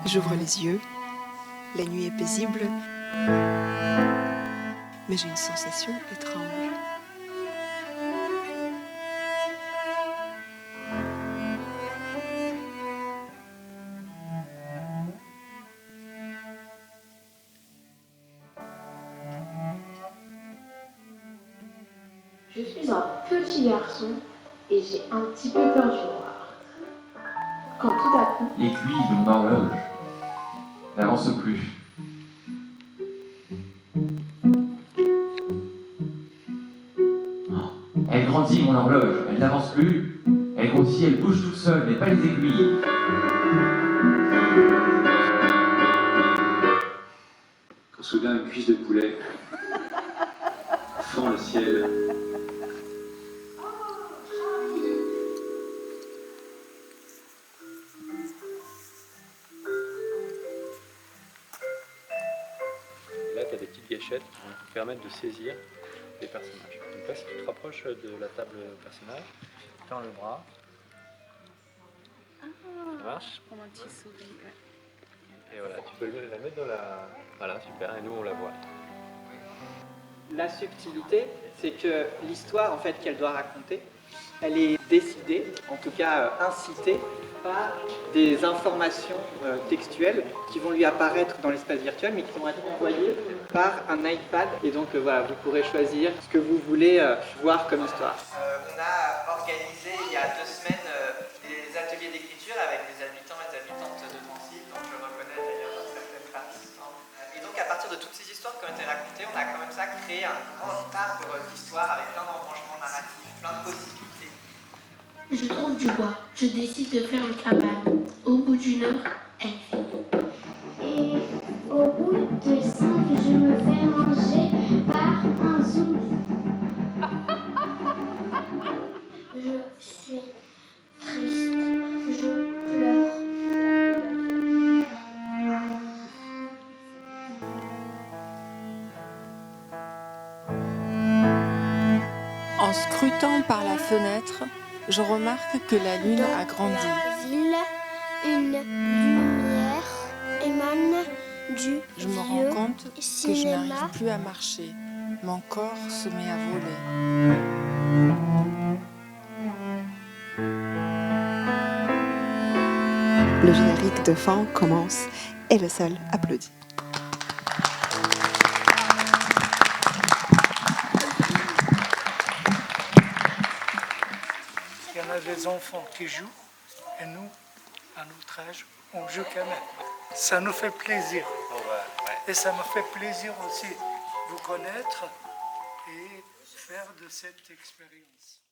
J'ouvre les yeux, la nuit est paisible, mais j'ai une sensation étrange. Je suis un petit garçon et j'ai un petit peu peur du noir. Quand tout à coup, L'aiguille de mon horloge n'avance plus. Oh, elle grandit, mon horloge, elle n'avance plus. Elle grandit, elle bouge toute seule, mais pas les aiguilles. Quand soudain une cuisse de poulet fend le ciel. Là, tu as des petites gâchettes qui vont te permettre de saisir les personnages. Donc là, si tu te rapproches de la table personnage, tu tends le bras. Ça marche? Comme un petit souris, ouais. Et voilà, tu peux la mettre dans la... Voilà, super, et nous on la voit. La subtilité, c'est que l'histoire en fait qu'elle doit raconter, elle est décidée, en tout cas incitée, par des informations textuelles qui vont lui apparaître dans l'espace virtuel, mais qui vont être envoyées par un iPad. Et donc voilà, vous pourrez choisir ce que vous voulez voir comme histoire. On a organisé il y a 2 semaines des ateliers d'écriture avec des habitants et des habitantes de Nancy, dont je reconnais d'ailleurs certaines participantes. Et donc à partir de toutes ces histoires qui ont été racontées, on a comme ça créé un grand arbre d'histoire avec plein d'embranchements narratifs, plein de possibilités. je trouve du bois. Je décide de faire une cabane. Au bout d'une heure, elle finit. Et au bout de 5, je me fais manger par un zombie. Je suis triste, je pleure. En scrutant par la fenêtre, je remarque que la lune a grandi. Dans la ville, une lumière émane du Je me vieux rends compte que je cinéma. n'arrive plus à marcher. Mon corps se met à voler. Le générique de fin commence et le sol applaudit. Il y en a des enfants qui jouent et nous, à notre âge, on joue quand même. Ça nous fait plaisir. Et ça me fait plaisir aussi vous connaître et faire de cette expérience.